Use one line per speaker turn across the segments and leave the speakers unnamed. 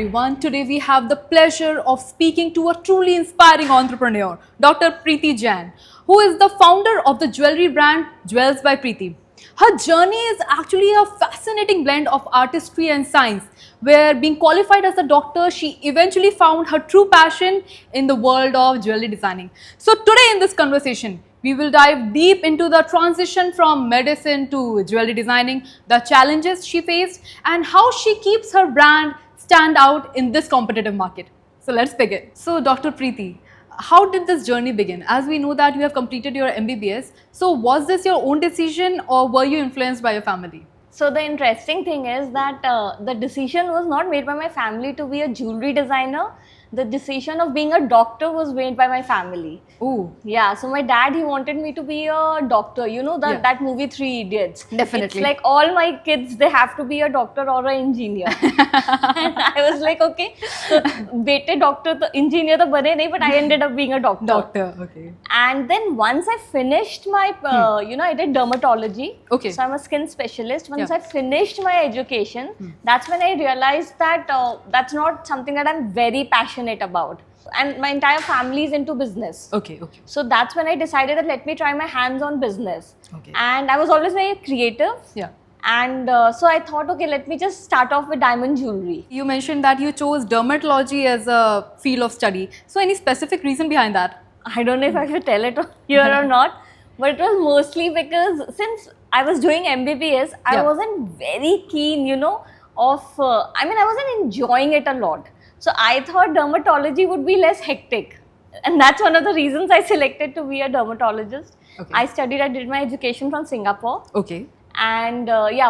everyone. Today we have the pleasure of speaking to a truly inspiring entrepreneur, Dr. Preeti Jain, who is the founder of the jewelry brand Jewels by Preeti. Her journey is actually a fascinating blend of artistry and science, where being qualified as a doctor, she eventually found her true passion in the world of jewelry designing. So today in this conversation, we will dive deep into the transition from medicine to jewelry designing, the challenges she faced, and how she keeps her brand stand out in this competitive market. So let's begin. So Dr. Preeti, how did this journey begin? As we know that you have completed your MBBS, so was this your own decision or were you influenced by your family?
So the interesting thing is that the decision was not made by my family to be a jewelry designer. The decision of being a doctor was made by my family.
Oh,
Yeah, so my dad, he wanted me to be a doctor. You know
Yeah.
that movie Three Idiots.
Definitely.
It's like all my kids, they have to be a doctor or an engineer. And I was like, okay, so bete doctor, to engineer to bane nahi, but I ended up being a doctor.
doctor. Okay.
And then once I finished my, I did dermatology.
Okay.
So I'm a skin specialist. Once
Yeah.
I finished my education, that's when I realized that that's not something that I'm very passionate about. And my entire family is into business.
Okay. Okay.
So that's when I decided that let me try my hands on business.
Okay.
And I was always very creative.
Yeah.
And so I thought, okay, let me just start off with diamond jewelry.
You mentioned that you chose dermatology as a field of study. So any specific reason behind that?
I don't know if I should tell it here or not, but it was mostly because since I was doing MBBS, I
Yeah.
wasn't very keen, I wasn't enjoying it a lot. So I thought dermatology would be less hectic. And that's one of the reasons I selected to be a dermatologist.
Okay.
I did my education from Singapore.
Okay.
And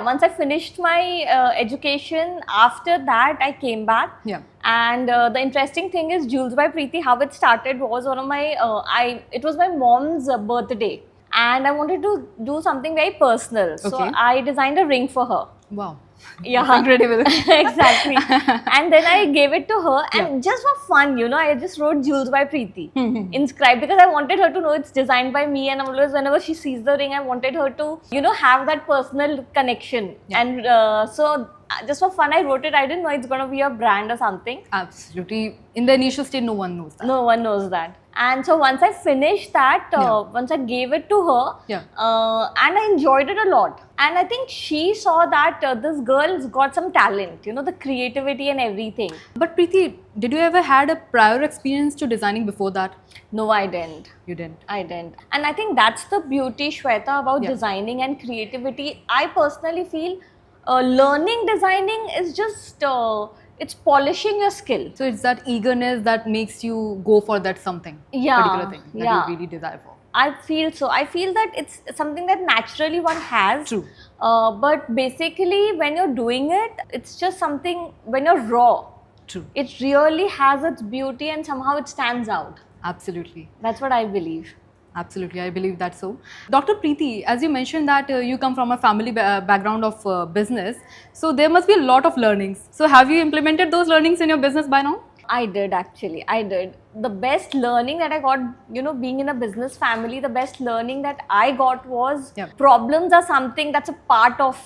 once I finished my education, after that I came back.
Yeah.
And the interesting thing is Jewels by Preeti, how it started was one of my, it was my mom's birthday. And I wanted to do something very personal. So
Okay.
I designed a ring for her.
Wow.
Yeah,
Incredible.
exactly. And then I gave it to her, and
Yeah.
just for fun, I just wrote Jewels by Preeti inscribed because I wanted her to know it's designed by me. And always, whenever she sees the ring, I wanted her to, have that personal connection.
Yeah.
And so, just for fun, I wrote it. I didn't know it's gonna be a brand or something.
Absolutely. In the initial stage, no one knows that.
No one knows that. And so once I finished that,
Yeah.
once I gave it to her,
Yeah.
and I enjoyed it a lot. And I think she saw that this girl's got some talent, the creativity and everything.
But Preeti, did you ever had a prior experience to designing before that?
No, I didn't.
You didn't.
I didn't. And I think that's the beauty, Shweta, about
Yeah.
designing and creativity. I personally feel learning designing is just, it's polishing your skill.
So it's that eagerness that makes you go for that something,
Yeah,
particular thing that
yeah.
you really desire for.
I feel so. I feel that it's something that naturally one has.
True.
But basically, when you're doing it, it's just something, when you're raw,
True.
it really has its beauty and somehow it stands out.
Absolutely.
That's what I believe.
Absolutely, I believe that so. Dr. Preeti, as you mentioned that you come from a family background of business, so there must be a lot of learnings. So have you implemented those learnings in your business by now?
I did actually. I did. The best learning that I got, being in a business family, the best learning that I got was
Yeah.
problems are something that's a part of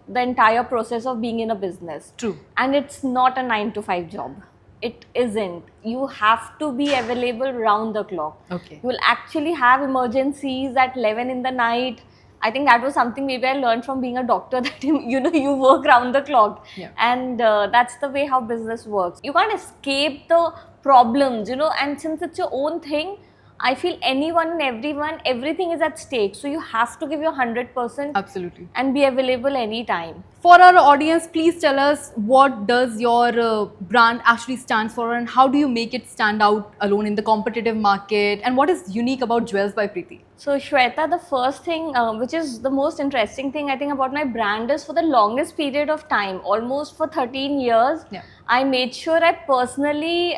the entire process of being in a business.
True.
And it's not a 9 to 5 job. It isn't. You have to be available round the clock.
Okay.
You will actually have emergencies at 11 in the night. I think that was something maybe I learned from being a doctor, that you work round the clock.
Yeah.
And that's the way how business works. You can't escape the problems, and since it's your own thing, I feel anyone and everyone, everything is at stake. So you have to give your 100%
Absolutely.
and be available anytime.
For our audience, please tell us what does your brand actually stands for and how do you make it stand out alone in the competitive market and what is unique about Jewels by Preeti?
So Shweta, the first thing, which is the most interesting thing I think about my brand is for the longest period of time, almost for 13 years,
Yeah.
I made sure I personally,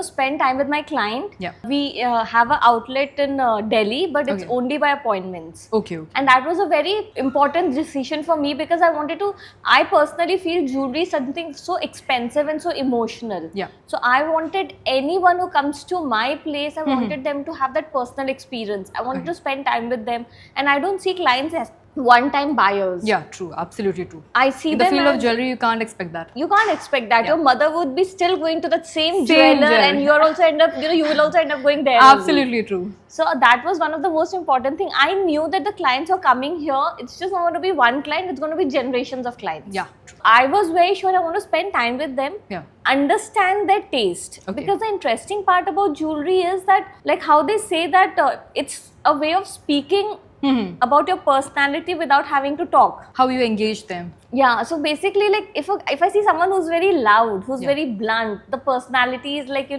spend time with my client.
Yeah.
We have an outlet in Delhi, but it's
Okay.
only by appointments.
Okay. Okay.
And that was a very important decision for me because I personally feel jewelry is something so expensive and so emotional.
Yeah.
So I wanted anyone who comes to my place, I wanted them to have that personal experience. I wanted to spend time with them. And I don't see clients one-time buyers.
Yeah, true. Absolutely true.
I see
In the
them
field of
as-
jewelry, you can't expect that.
You can't expect that.
Yeah.
Your mother would be still going to that same
Same
jeweler,
jeweler.
and you're also end up, you will also end up going there. only.
Absolutely true.
So that was one of the most important thing. I knew that the clients who are coming here, it's just not going to be one client, it's going to be generations of clients.
Yeah.
I was very sure I want to spend time with them,
Yeah.
understand their taste.
Okay.
Because the interesting part about jewelry is that, like how they say that it's a way of speaking
Mhm.
about your personality without having to talk.
How you engage them.
Yeah, so basically, like if I see someone who's very loud, who's
Yeah.
very blunt, the personality is like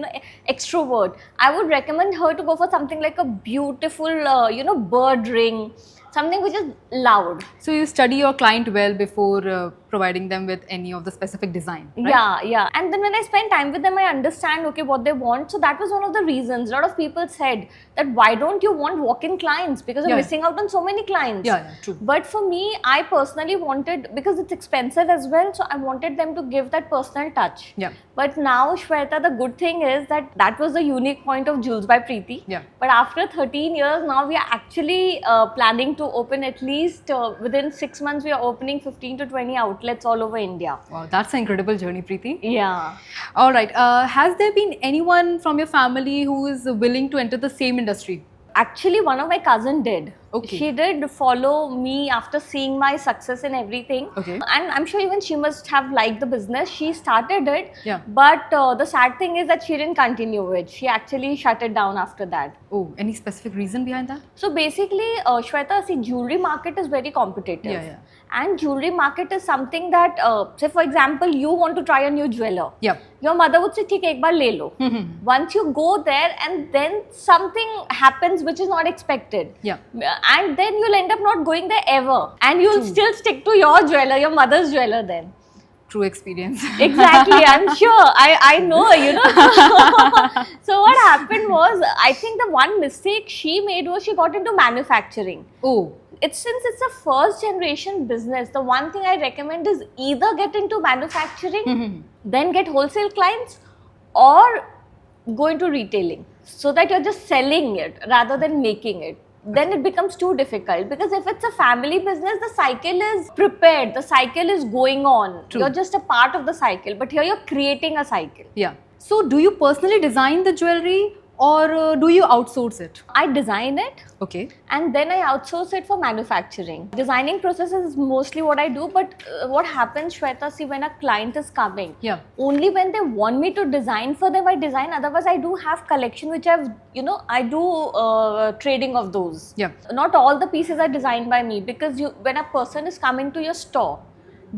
extrovert, I would recommend her to go for something like a beautiful bird ring, something which is loud.
So you study your client well before providing them with any of the specific design, right?
Yeah. And then when I spend time with them, I understand what they want. So that was one of the reasons. A lot of people said that why don't you want walk-in clients, because you're
Yeah.
missing out on so many clients.
Yeah, true.
But for me, I personally wanted, because it's expensive as well, so I wanted them to give that personal touch.
Yeah.
But now, Shweta, the good thing is that was the unique point of Jewels by Preeti.
Yeah.
But after 13 years, now we are actually planning to open at least within 6 months, we are opening 15 to 20 outlets all over India.
Wow, that's an incredible journey, Preeti.
Yeah.
All right. Has there been anyone from your family who is willing to enter the same industry?
Actually, one of my cousin did.
Okay.
She did follow me after seeing my success in everything.
Okay.
And I'm sure even she must have liked the business. She started it.
Yeah.
But the sad thing is that she didn't continue it. She actually shut it down after that.
Oh, any specific reason behind that?
So basically, Shweta, see, jewelry market is very competitive.
Yeah.
And jewelry market is something that, say for example, you want to try a new jeweler.
Yeah.
Your mother would say, "ठीक है, एक बार ले लो." Once you go there and then something happens which is not expected.
Yeah.
And then you'll end up not going there ever. And you'll still stick to your jeweler, your mother's jeweler then.
True experience.
Exactly, I'm sure. I know, So what happened was, I think the one mistake she made was she got into manufacturing.
Oh,
Since it's a first generation business, the one thing I recommend is either get into manufacturing, then get wholesale clients, or go into retailing, so that you're just selling it rather than making it. Then it becomes too difficult, because if it's a family business, the cycle is prepared, the cycle is going on.
True.
You're just a part of the cycle, but here you're creating a cycle.
yeah. So do you personally design the jewelry or do you outsource it?
I design it,
Okay.
and then I outsource it for manufacturing. Designing process is mostly what I do, but what happens, Shweta, see, when a client is coming,
Yeah.
only when they want me to design for them, I design. Otherwise, I do have collection which I do trading of those.
Yeah.
Not all the pieces are designed by me, because when a person is coming to your store,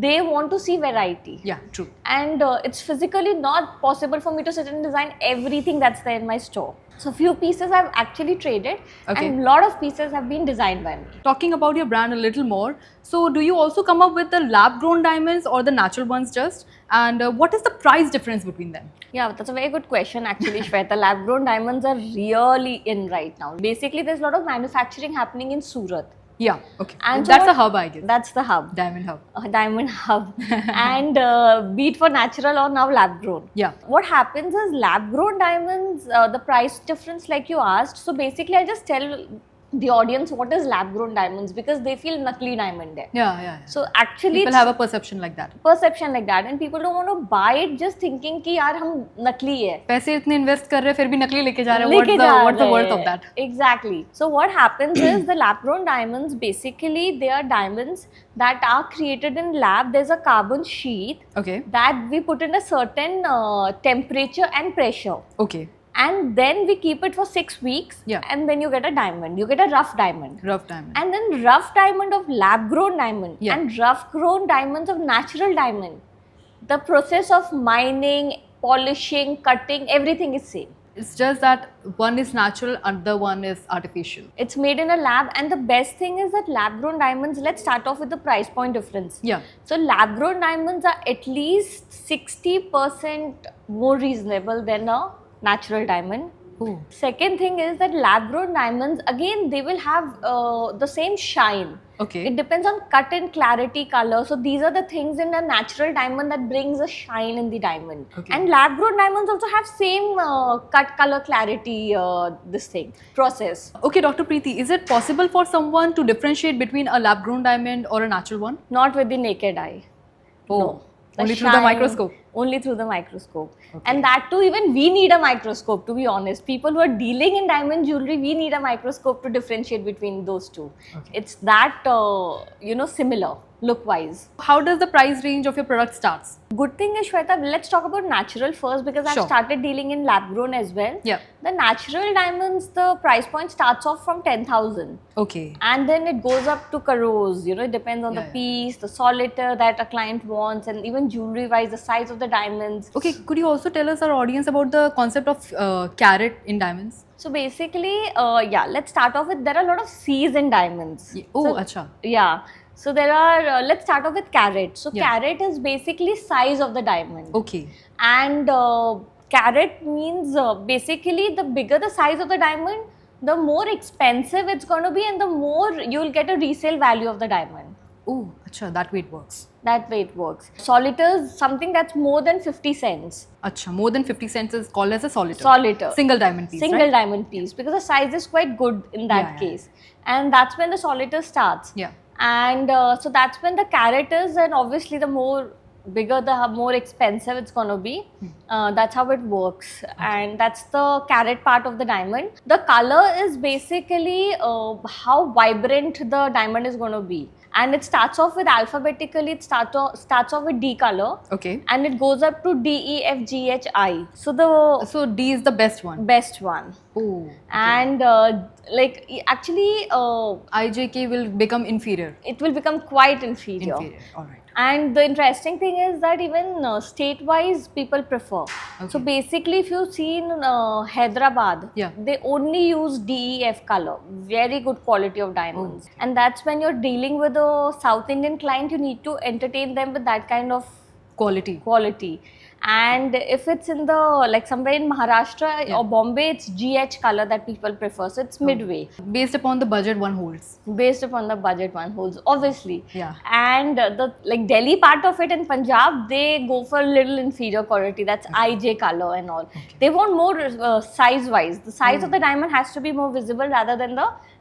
they want to see variety.
Yeah, true.
And it's physically not possible for me to sit and design everything that's there in my store. So few pieces I've actually traded,
Okay.
and a lot of pieces have been designed by me.
Talking about your brand a little more, so do you also come up with the lab grown diamonds or the natural ones just? And what is the price difference between them?
Yeah, that's a very good question actually, Shweta. Lab grown diamonds are really in right now. Basically, there's a lot of manufacturing happening in Surat.
Yeah, okay.
And so
That's a
what-
hub, I guess.
That's the hub.
Diamond hub.
Diamond hub. And be it for natural or now lab grown.
Yeah.
What happens is, lab grown diamonds, the price difference like you asked. So basically, I'll just tell the audience what is lab grown diamonds, because they feel nakli diamond hai.
Yeah.
So actually,
People
it's
have a perception like that.
perception like that, and people don't want to buy it just thinking कि यार हम नकली है.
पैसे इतने invest कर रहे हैं फिर भी नकली लेके जा रहे हैं.
लेके जा
What's the
रहे
worth
हैं.
of that?
Exactly. So what happens is, the lab grown diamonds, basically they are diamonds that are created in lab. There's a carbon sheet
Okay.
that we put in a certain temperature and pressure,
Okay.
and then we keep it for 6 weeks.
Yeah.
And then you get a diamond. You get a rough diamond.
Rough diamond.
And then rough diamond of lab grown diamond,
Yeah.
and rough grown diamonds of natural diamond. The process of mining, polishing, cutting, everything is same.
It's just that one is natural, other one is artificial.
It's made in a lab, and the best thing is that lab grown diamonds, let's start off with the price point difference.
Yeah.
So lab grown diamonds are at least 60% more reasonable than a natural diamond.
Oh.
Second thing is that lab grown diamonds, again, they will have the same shine.
Okay.
It depends on cut and clarity, color. So these are the things in a natural diamond that brings a shine in the diamond.
Okay.
And lab grown diamonds also have same cut, color, clarity, this thing, process.
Okay, Dr. Preeti, is it possible for someone to differentiate between a lab grown diamond or a natural one?
Not with the naked eye.
Oh,
No.
only through the microscope.
Only through the microscope.
Okay.
And that too, even we need a microscope, to be honest. People who are dealing in diamond jewelry, we need a microscope to differentiate between those two.
Okay.
It's that, similar look-wise.
How does the price range of your product starts?
Good thing is, Shweta, let's talk about natural first because
Sure.
I've started dealing in lab grown as well.
Yeah.
The natural diamonds, the price point starts off from 10,000.
Okay.
And then it goes up to crores, it depends on
Yeah,
the
yeah.
piece, the solitaire that a client wants, and even jewelry wise, the size of the diamonds.
Okay, could you also tell us, our audience, about the concept of carat in diamonds?
So basically, let's start off with, there are a lot of C's in diamonds.
Oh,
So,
acha.
yeah. So there are, let's start off with carat. So
Yeah.
carat is basically size of the diamond.
Okay.
And carat means basically the bigger the size of the diamond, the more expensive it's going to be and the more you'll get a resale value of the diamond.
Oh, acha, that way it works.
That way it works. Solitaire is something that's more than 50 cents.
Acha, more than 50 cents is called as a solitaire.
Solitaire.
Single diamond piece,
Single
right?
diamond piece, because the size is quite good in that
Yeah, yeah.
case. And that's when the solitaire starts.
Yeah.
And so that's when the carat is, and obviously the more bigger, the more expensive it's going to be. That's how it works. And that's the carat part of the diamond. The color is basically how vibrant the diamond is going to be. And it starts off with alphabetically, it starts off with D color.
Okay.
And it goes up to D, E, F, G, H, I. So the
So D is the best one.
best one.
Oh.
And actually,
IJK will become inferior.
it will become quite inferior.
Inferior. All right.
And the interesting thing is that even state-wise, people prefer.
Okay.
So basically, if you see in Hyderabad,
Yeah.
they only use DEF color, very good quality of diamonds.
Oh, okay.
And that's when you're dealing with a South Indian client, you need to entertain them with that kind of
Quality.
quality. And if it's in the, like somewhere in Maharashtra
Yeah.
or Bombay, it's GH color that people prefer. So it's midway.
Based upon the budget one holds.
Based upon the budget one holds, obviously.
Yeah.
And the like Delhi part of it in Punjab, they go for a little inferior quality. That's IJ color and all. They want more size wise. The size of the diamond has to be more visible rather than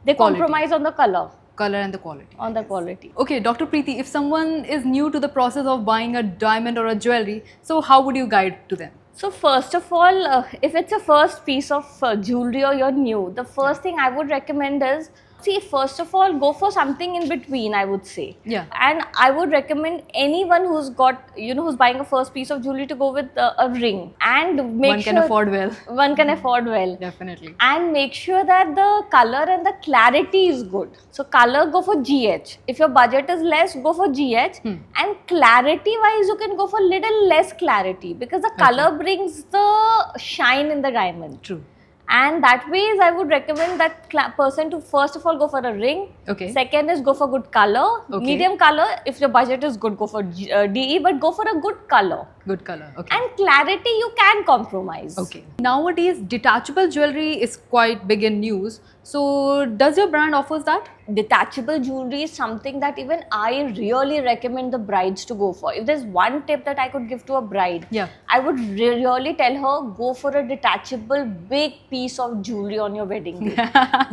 they
Quality.
compromise on the color,
Color and the quality.
on the quality.
Okay, Dr. Preeti, if someone is new to the process of buying a diamond or a jewelry, so how would you guide to them?
So first of all, if it's a first piece of jewelry or you're new, the first thing I would recommend is, see, first of all, go for something in between, I would say.
Yeah.
And I would recommend anyone who's got, who's buying a first piece of jewelry to go with a ring. And make
One
sure
can afford well.
One can afford well.
Definitely.
And make sure that the color and the clarity is good. So color, go for GH. If your budget is less, go for GH. And clarity wise, you can go for little less clarity because the color brings the shine in the diamond.
True.
And that ways, I would recommend that person to first of all go for a ring.
Okay.
Second is go for good color.
Okay.
Medium color. If your budget is good, go for DE, but go for a good color.
Good color. Okay.
And clarity, you can compromise.
Okay. Nowadays, detachable jewelry is quite big in news. So, does your brand offers that?
Detachable jewelry is something that even I really recommend the brides to go for. If there's one tip that I could give to a bride,
Yeah.
I would really tell her, go for a detachable big piece of jewelry on your wedding day.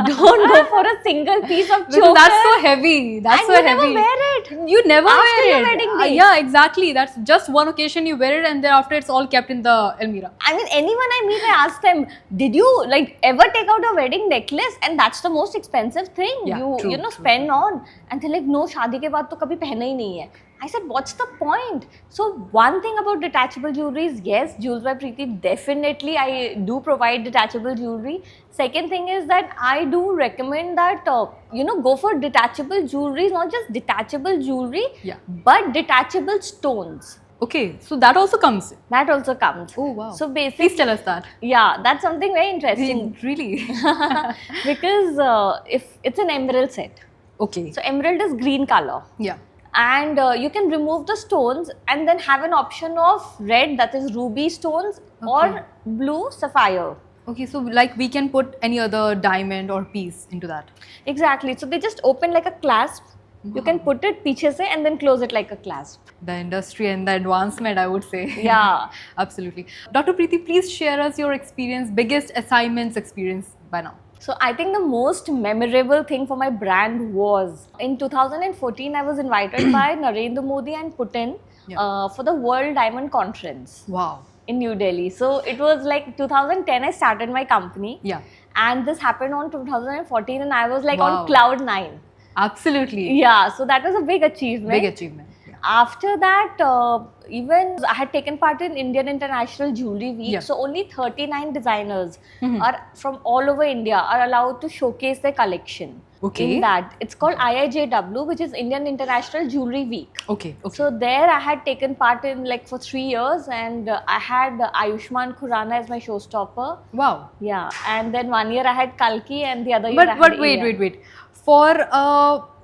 Don't go for a single piece of choker.
Because that's so heavy. That's
and
so
you
heavy.
never wear it.
You never
After
wear
your
it.
wedding day.
Yeah, exactly. That's just one occasion you wear it, and thereafter it's all kept in the Almira.
I mean, anyone I meet, I ask them, did you ever take out a wedding necklace? And that's the most expensive thing
Yeah,
you
true, true.
spend on. And they're like, no, शादी के बाद तो कभी पहना ही नहीं है. I said, what's the point? So one thing about detachable jewelry is, yes, Jewels by Preeti, definitely I do provide detachable jewelry. Second thing is that I do recommend that, go for detachable jewelry, not just detachable jewelry,
Yeah.
but detachable stones.
Okay, so that also comes.
That also comes.
Oh wow.
So basically,
Please tell us that.
yeah, that's something very interesting.
Really?
Because if it's an emerald set,
Okay.
so emerald is green color.
Yeah.
And you can remove the stones and then have an option of red, that is ruby stones,
Okay.
or blue sapphire.
Okay, so like we can put any other diamond or piece into that.
Exactly. So they just open like a clasp. You can put it पीछे से and then close it like a clasp.
The industry and the advancement, I would say.
Yeah.
Absolutely. Dr. Preeti, please share us your experience, biggest assignments experience by now.
So I think the most memorable thing for my brand was in 2014 I was invited by Narendra Modi and Putin for the World Diamond Conference
Wow.
in New Delhi. So it was like 2010 I started my company.
Yeah.
And this happened on 2014 and I was like
Wow.
on cloud 9.
Absolutely.
Yeah, so that was a big achievement.
Big achievement. Yeah.
After that, even I had taken part in Indian International Jewelry Week.
Yeah.
So only 39 designers are from all over India are allowed to showcase their collection.
Okay.
In that, it's called IIJW, which is Indian International Jewelry Week.
Okay. Okay.
So there I had taken part in like for 3 years, and I had Ayushmann Khurrana as my showstopper.
Wow.
Yeah, and then 1 year I had Kalki, and the other year I had
But
Iya.
wait. For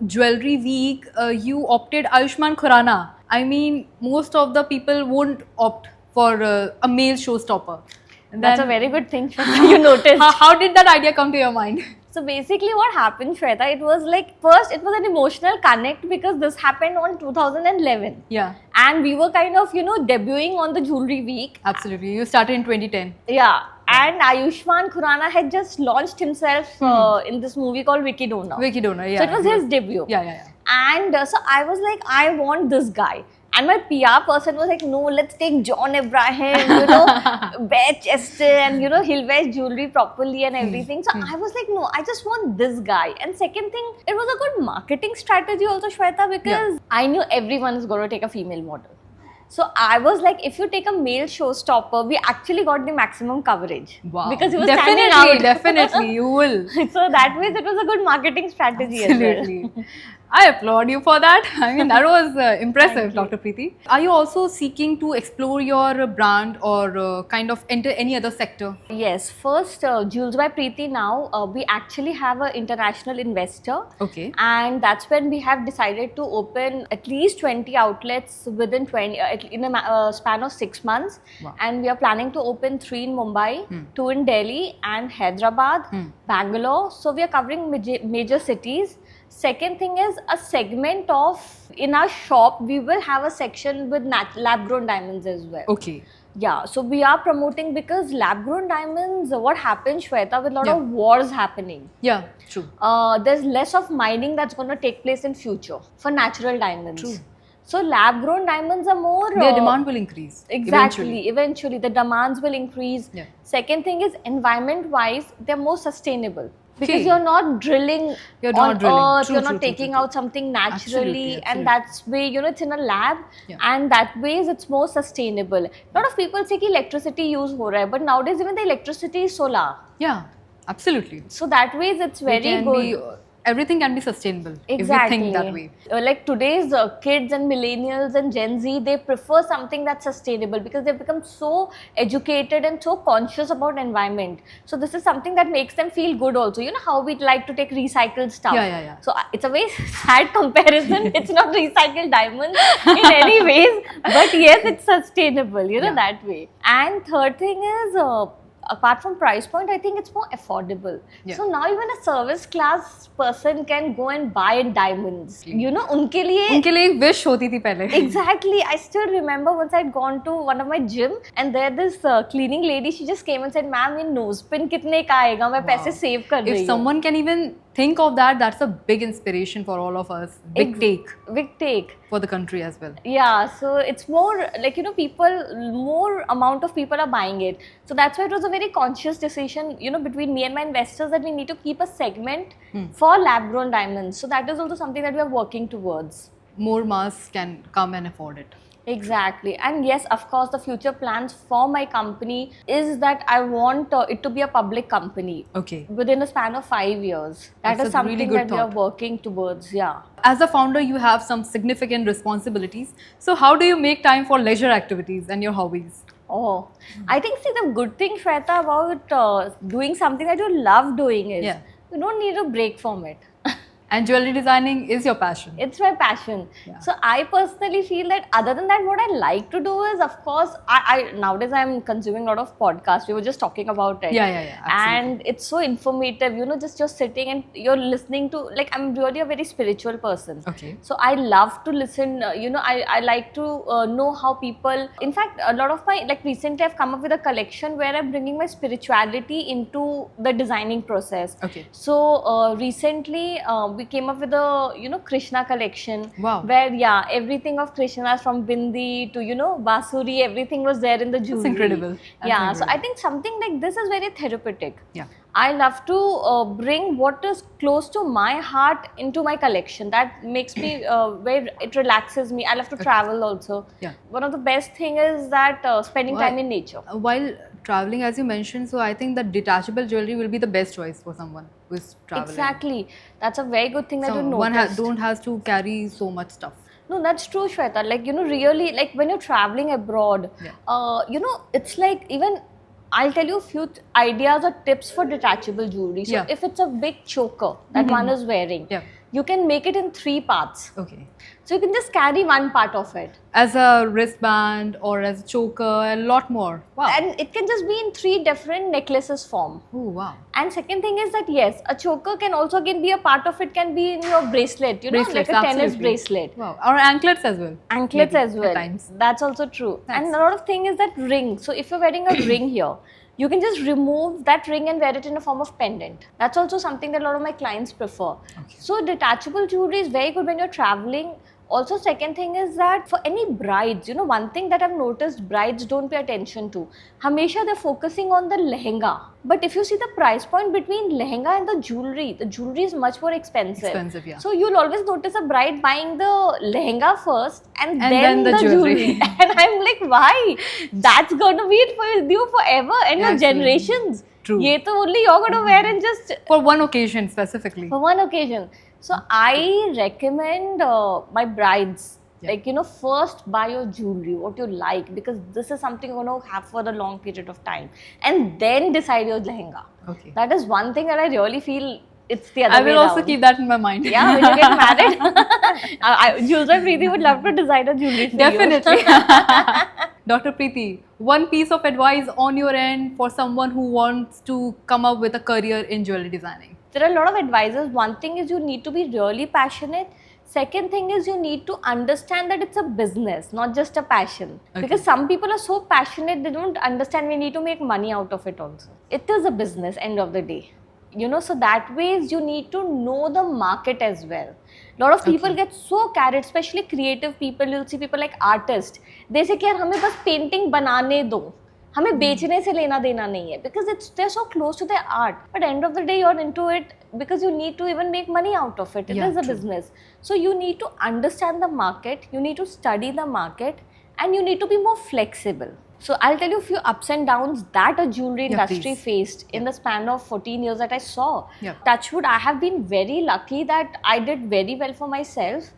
jewelry week, you opted Ayushmann Khurrana. I mean, most of the people won't opt for a male showstopper. And
That's a
then-
very good thing, Shweta, you noticed.
How did that idea come to your mind?
So basically what happened, Shweta, it was like, first it was an emotional connect because this happened on 2011.
Yeah,
And we were kind of, debuting on the Jewelry Week.
absolutely. You started in 2010.
Yeah. And Ayushmann Khurrana had just launched himself in this movie called Vicky Donor.
Vicky Donor, yeah.
So it was his debut.
Yeah.
And so I was like, I want this guy. And my PR person was like, no, let's take John Abraham, bare chested, and he'll wear jewelry properly and everything. So I was like, no, I just want this guy. And second thing, it was a good marketing strategy also, Shweta, because I knew everyone is going to take a female model. So I was like, if you take a male showstopper, we actually got the maximum coverage.
Wow.
Because he was standing out.
Definitely, you will.
So that way, it was a good marketing strategy as well.
Absolutely. I applaud you for that. I mean, that was impressive,
Thank you.
Dr. Preeti. Are you also seeking to explore your brand or kind of enter any other sector?
Yes, first, Jewels by Preeti now, we actually have an international investor.
Okay.
And that's when we have decided to open at least 20 outlets within in a span of 6 months.
Wow.
And we are planning to open 3 in Mumbai, 2 in Delhi, and Hyderabad, Bangalore. So we are covering major cities. Second thing is a segment of, in our shop, we will have a section with lab grown diamonds as well.
Okay.
Yeah, so we are promoting because lab grown diamonds, what happens, Shweta, with a lot of wars happening.
Yeah, true.
There's less of mining that's going to take place in future for natural diamonds.
True.
So lab grown diamonds are more...
Their demand will increase.
Eventually the demands will increase.
Yeah.
Second thing is environment wise, they're more sustainable. Because
Okay.
you're not drilling
You're
on
not drilling.
earth,
True,
you're
true,
not
true,
taking
true,
out something naturally,
Absolutely.
and that's way, it's in a lab, and that ways it's more sustainable. A lot of people say कि electricity use हो रहा है, but nowadays even the electricity is solar.
Yeah, absolutely.
So that ways it's very
It can
good.
be, everything can be sustainable
Exactly.
if we think that way.
Like today's kids and millennials and Gen Z, they prefer something that's sustainable because they've become so educated and so conscious about environment. So this is something that makes them feel good also. You know how we like to take recycled stuff.
Yeah.
So it's a very sad comparison. It's not recycled diamonds in any ways, but yes, it's sustainable, that way. And third thing is, apart from price point, I think it's more affordable.
Yeah.
So now even a service class person can go and buy diamonds. उनके लिए
उनके लिए एक wish होती थी पहले.
Exactly. I still remember once I'd gone to one of my gym and there this cleaning lady, she just came and said, "Ma'am, ये nose pin कितने का आएगा? मैं पैसे save कर रही
If
हूँ."
someone can even think of that, that's a big inspiration for all of us. Big take for the country as well.
Yeah, so it's more like, more amount of people are buying it. So that's why it was a very conscious decision, between me and my investors that we need to keep a segment for lab grown diamonds. So that is also something that we are working towards.
More mass can come and afford it.
Exactly. And yes, of course, the future plans for my company is that I want it to be a public company.
Okay.
Within a span of 5 years. That
That's
is
a
something
really good
that we are
thought.
working towards. Yeah.
As a founder, you have some significant responsibilities. So how do you make time for leisure activities and your hobbies?
Oh, I think, see, the good thing, Shweta, about doing something that you love doing is you don't need a break from it.
And jewelry designing is your passion.
It's my passion.
Yeah.
So I personally feel that other than that, what I like to do is, of course, I nowadays I'm consuming a lot of podcasts. We were just talking about it.
Yeah, absolutely.
And it's so informative, you know, just you're sitting and you're listening to, like, I'm really a very spiritual person.
Okay.
So I love to listen, you know, I like to know how people, in fact, a lot of my, like recently I've come up with a collection where I'm bringing my spirituality into the designing process.
Okay.
So recently we came up with a, you know, Krishna collection.
Wow.
Where, yeah, everything of Krishna, from Bindi to, you know, Basuri, everything was there in the jewelry.
incredible. That's
Yeah,
incredible.
so I think something like this is very therapeutic.
Yeah.
I love to bring what is close to my heart into my collection. That makes me where it relaxes me. I love to travel also.
Yeah.
One of the best thing is that spending
Why-
time in nature.
While traveling, as you mentioned, so I think that detachable jewelry will be the best choice for someone who is traveling.
Exactly. That's a very good thing that you
So one
noticed.
don't has to carry so much stuff.
No, that's true, Shweta. Like, you know, really, like when you're traveling abroad,
Yeah.
you know, it's like, even I'll tell you a few ideas or tips for detachable jewelry. So
Yeah.
if it's a big choker that one is wearing,
Yeah.
you can make it in 3 parts.
Okay.
So you can just carry one part of it.
As a wristband or as a choker, a lot more. Wow.
And it can just be in 3 different necklaces form.
Oh, wow.
And second thing is that, yes, a choker can also again be a part of it, can be in your bracelet, you know, like
Bracelets,
a tennis
absolutely.
bracelet.
Wow. Or anklets as well.
Anklets
Maybe,
as well.
At times.
That's also true.
Nice.
And a lot of thing is that ring. So if you're wearing a ring here, you can just remove that ring and wear it in a form of pendant. That's also something that a lot of my clients prefer.
Okay.
So detachable jewelry is very good when you're traveling. Also, second thing is that for any brides, you know, one thing that I've noticed brides don't pay attention to. Hamesha they're focusing on the lehenga. But if you see the price point between lehenga and the jewelry is much more expensive.
Expensive, yeah.
So you'll always notice a bride buying the lehenga first and
then
then
the
the
jewelry.
And I'm like, why? That's gonna be it for you forever and your
Absolutely.
generations.
True.
Ye to only you're gonna wear and just
For one occasion specifically.
for one occasion. So I recommend my brides,
Yeah.
like, you know, first buy your jewelry, what you like, because this is something you're going to have for the long period of time, and then decide your lehenga.
Okay.
That is one thing that I really feel it's the other
I
way
will also
around.
keep that in my mind.
Yeah, when you get married, Jewels by Preeti would love to design a jewelry for you.
Definitely. Dr. Preeti, one piece of advice on your end for someone who wants to come up with a career in jewelry designing.
There are a lot of advisors. One thing is you need to be really passionate. Second thing is you need to understand that it's a business, not just a passion.
Okay.
Because some people are so passionate, they don't understand we need to make money out of it also. It is a business, end of the day. You know, so that ways you need to know the market as well. A lot of people get so carried, especially creative people. You'll see people like artists. They say कि यार हमें बस painting बनाने दो. हमें बेचने से लेना देना नहीं है, because they're so close to their art. But end of the day, you're into it because you need to even make money out of it. It
Yeah,
is a
true.
business. So you need to understand the market, you need to study the market, and you need to be more flexible. So I'll tell you a few ups and downs that a jewelry
Yeah,
industry
please.
faced in the span of 14 years that I saw.
Yeah.
Touchwood, I have been very lucky that I did very well for myself.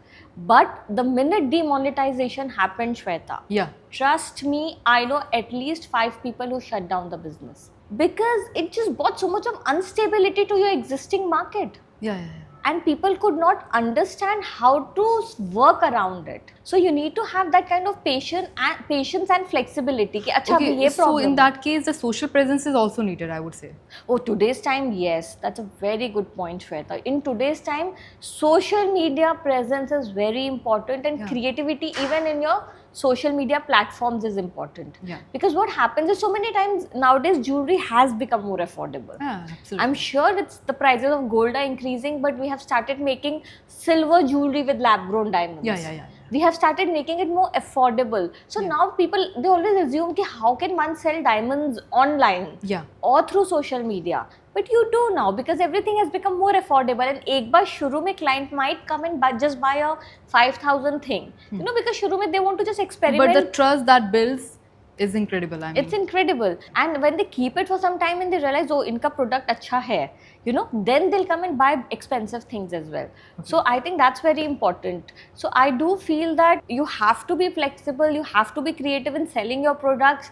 But the minute demonetization happened, Shweta,
Yeah.
trust me, I know at least 5 people who shut down the business. Because it just brought so much of instability to your existing market.
Yeah.
And people could not understand how to work around it. So you need to have that kind of patience and flexibility. कि अच्छा अभी
Okay,
ये
so
problem
in
है.
that case, the social presence is also needed, I would say.
Oh, today's time, yes, that's a very good point, Shweta. In today's time, social media presence is very important, and
Yeah.
creativity even in your social media platforms is important.
Yeah.
Because what happens is so many times nowadays jewelry has become more affordable.
Yeah, absolutely.
I'm sure it's the prices of gold are increasing, but we have started making silver jewelry with lab grown diamonds.
Yeah.
We have started making it more affordable. So now people, they always assume ki how can one sell diamonds online
Yeah.
or through social media. But you do now, because everything has become more affordable. And एक बार शुरू में client might come and just buy a 5,000 thing. You know, because शुरू में they want to just experiment.
But the trust that builds is incredible. I mean,
It's incredible. And when they keep it for some time and they realize, oh, inka product acha hai, then they'll come and buy expensive things as well. So I think that's very important. So I do feel that you have to be flexible, you have to be creative in selling your products.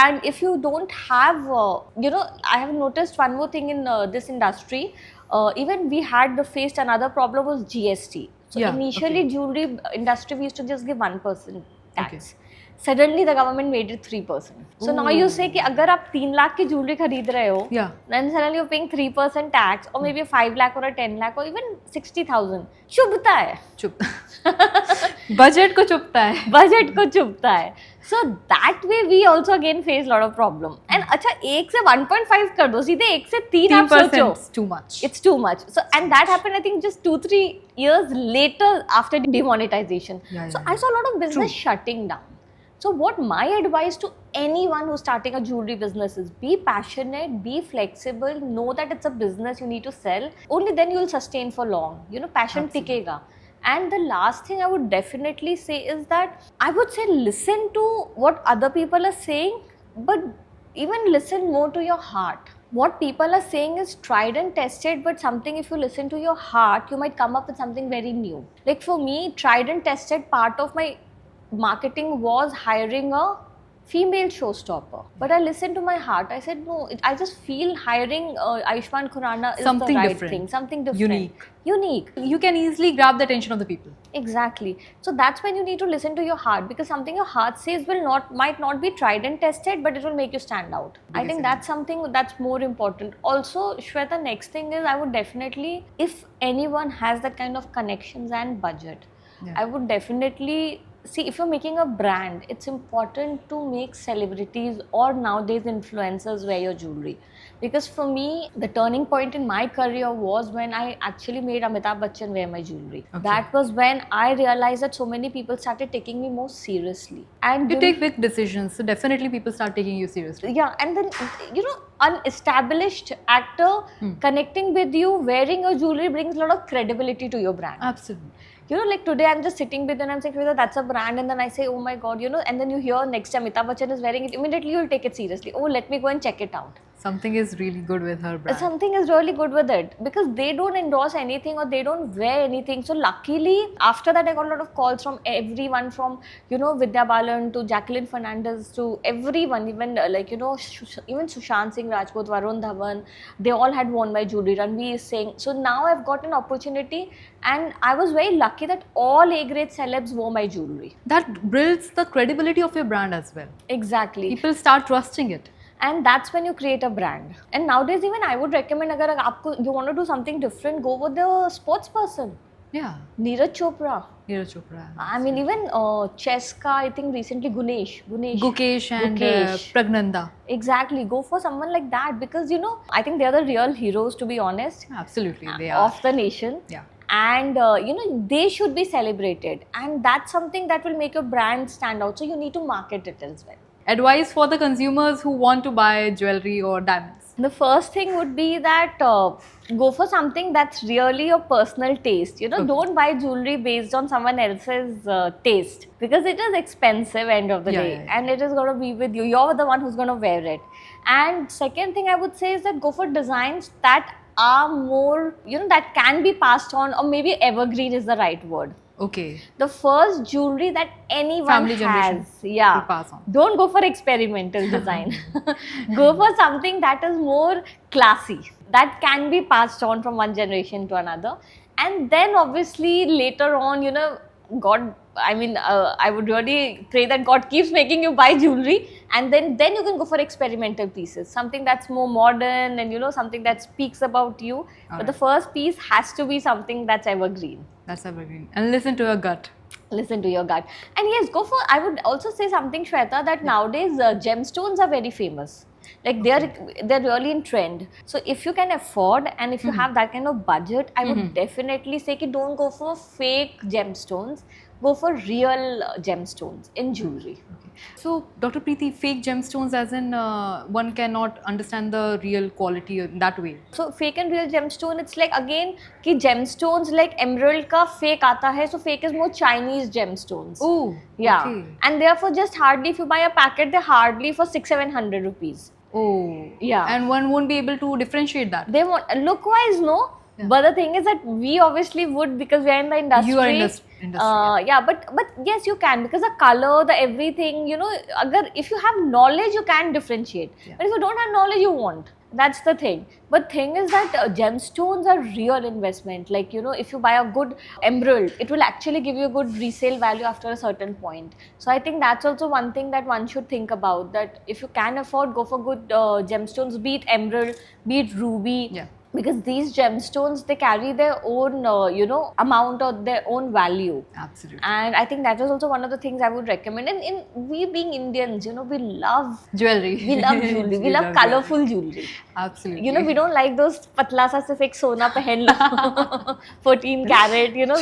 And if you don't have, I have noticed one more thing in this industry. Even we had faced another problem was GST. So
Yeah,
initially,
okay.
jewelry industry we used to just give 1% tax. Suddenly the government made it 3%. So now you say कि अगर आप 3 लाख की jewelry खरीद रहे हो,
Yeah.
then suddenly you're paying 3% tax, or maybe 5 lakh or a 10 lakh or even 60,000. चुभता है.
चुप budget को चुपता है.
बजट को चुभता है. So that way we also again face lot of problem. And अच्छा 1 से 1.5 कर दो, सीधे 1 से 3 आप सोचो.
3% is too much.
It's too much. So and that happened I think just 2-3 years later after demonetization.
Yeah,
So
yeah,
I saw a lot of business
True.
shutting down. So what my advice to anyone who's starting a jewelry business is be passionate, be flexible, know that it's a business you need to sell. Only then you'll sustain for long. Passion
Absolutely.
tikega. And the last thing I would definitely say is that I would say listen to what other people are saying, but even listen more to your heart. What people are saying is tried and tested, but something if you listen to your heart, you might come up with something very new. Like for me, tried and tested part of my marketing was hiring a female showstopper. But I listened to my heart. I said, no, I just feel hiring Ayushmann Khurrana is
Something
the right
different.
thing. Something different.
Unique.
Unique.
You can easily grab the attention of the people.
Exactly. So that's when you need to listen to your heart, because something your heart says might not be tried and tested, but it will make you stand out. I think that's something that's more important. Also, Shweta, next thing is I would definitely, if anyone has that kind of connections and budget,
Yeah.
I would definitely see if you're making a brand, it's important to make celebrities or nowadays influencers wear your jewelry. Because for me, the turning point in my career was when I actually made Amitabh Bachchan wear my jewelry.
Okay.
That was when I realized that so many people started taking me more seriously. And
You take big decisions, so definitely people start taking you seriously.
yeah, and then an established actor connecting with you, wearing your jewelry brings a lot of credibility to your brand.
Absolutely.
Like today I'm just sitting with you and I'm saying, that's a brand, and then I say, oh my god, and then you hear next time Amitabh Bachchan is wearing it, immediately you'll take it seriously. Oh, let me go and check it out.
Something is really good with her brand.
Something is really good with it, because they don't endorse anything or they don't wear anything. So luckily, after that I got a lot of calls from everyone, from Vidya Balan to Jacqueline Fernandez to everyone, even even Sushant Singh Rajput, Varun Dhawan, they all had worn my jewelry. Ranveer Singh. So now I've got an opportunity, and I was very lucky that all A-grade celebs wore my jewelry.
That builds the credibility of your brand as well.
Exactly.
People start trusting it.
And that's when you create a brand. And nowadays even I would recommend, you want to do something different, go with the sports person.
Yeah.
Neeraj Chopra.
Neeraj Chopra.
I mean, even chess ka, I think recently
Gukesh and
Gukesh.
Pragnanda.
Exactly. Go for someone like that, because I think they are the real heroes, to be honest,
Absolutely, they are.
of the nation.
Yeah.
And they should be celebrated, and that's something that will make your brand stand out. So you need to market it as well.
Advice for the consumers who want to buy jewelry or diamonds.
The first thing would be that go for something that's really your personal taste. Don't buy jewelry based on someone else's taste, because it is expensive end of the day, and it is going to be with you. You're the one who's going to wear it. And second thing I would say is that go for designs that are more, that can be passed on, or maybe evergreen is the right word.
Okay.
The first jewelry that anyone
Family generation
has, yeah,
will pass on.
Don't go for experimental design. Go for something that is more classy, that can be passed on from one generation to another. And then obviously later on, God, I would really pray that God keeps making you buy jewelry, and then you can go for experimental pieces, something that's more modern and something that speaks about you. But the first piece has to be something that's evergreen.
That's evergreen. And listen to your gut.
Listen to your gut. And yes, go for, I would also say something, Shweta, that nowadays gemstones are very famous. Like they're really in trend. So if you can afford, and if you have that kind of budget, I would definitely say don't go for fake gemstones. go for real gemstones in jewelry.
So, Dr. Preeti, fake gemstones, as in one cannot understand the real quality in that way.
So fake and real gemstone, it's like again कि gemstones like emerald का fake आता है, so fake is more Chinese gemstones.
Oh,
Yeah,
okay.
and therefore just hardly if you buy a packet, they're hardly for 600-700 rupees.
Oh,
Yeah.
And one won't be able to differentiate that.
They want look wise, no.
Yeah.
But the thing is that we obviously would because we are in the industry.
You are in industry.
Yeah, but yes, you can because the color, the everything, you know, if you have knowledge, you can differentiate.
Yeah.
But if you don't have knowledge, you won't. That's the thing. But thing is that gemstones are real investment. Like, you know, if you buy a good emerald, it will actually give you a good resale value after a certain point. So I think that's also one thing that one should think about. That if you can afford, go for good gemstones, be it emerald, be it ruby.
Yeah.
Because these gemstones, they carry their own amount or their own value.
Absolutely.
And I think that was also one of the things I would recommend. And in we being Indians, you know, we love
Jewelry.
we love jewelry. We love colorful jewelry.
Absolutely.
You know, we don't like those patla sa sirf ek sona pehen lo, 14 carat. You know,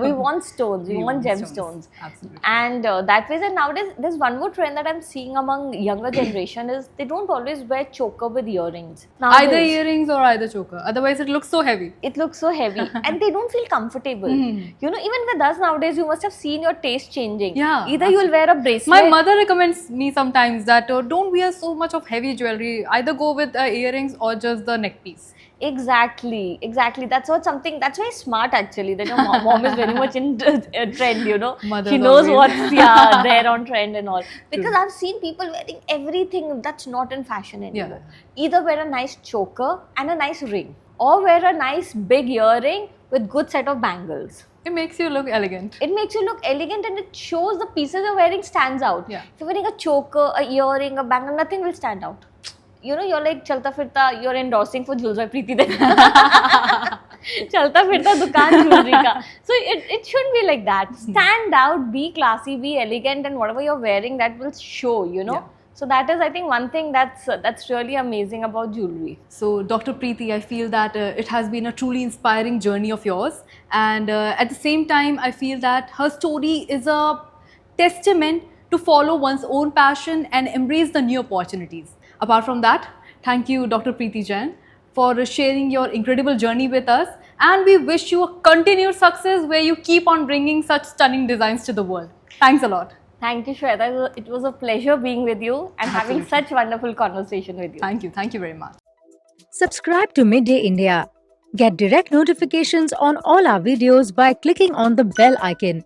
we want stones. We want gemstones.
Absolutely.
And that way, and nowadays there's one more trend that I'm seeing among younger generation is they don't always wear choker with earrings.
Either
Nowadays,
earrings or either choker. Otherwise, it looks so heavy.
it looks so heavy and they don't feel comfortable. You know, even with us nowadays, you must have seen your taste changing.
Yeah,
Either you'll wear a bracelet.
My mother recommends me sometimes that don't wear so much of heavy jewelry. Either go with earrings or just the neck piece.
Exactly. That's very smart actually. That your mom is very much in trend, you know.
Mothers
She knows
always.
what's there on trend and all. Because I've seen people wearing everything that's not in fashion anymore. Either wear a nice choker and a nice ring, or wear a nice big earring with good set of bangles.
It makes you look elegant.
It makes you look elegant and it shows the pieces you're wearing stands out.
Yeah.
If you're wearing a choker, a earring, a bangle, nothing will stand out. You know, you're like chalta firta, you're endorsing for Jewels by Preeti then. Chalta firta dukaan jewelry ka. So it shouldn't be like that. Stand out, be classy, be elegant, and whatever you're wearing, that will show, you know.
Yeah.
So that is, I think, one thing that's really amazing about jewelry.
So, Dr. Preeti, I feel that it has been a truly inspiring journey of yours. And at the same time, I feel that her story is a testament to follow one's own passion and embrace the new opportunities. Apart from that, thank you, Dr. Preeti Jain, for sharing your incredible journey with us. And we wish you a continued success where you keep on bringing such stunning designs to the world. Thanks a lot.
Thank you, Shweta. It was a pleasure being with you and having
Absolutely.
such wonderful conversation with you.
Thank you. Thank you very much.
Subscribe to Midday India. Get direct notifications on all our videos by clicking on the bell icon.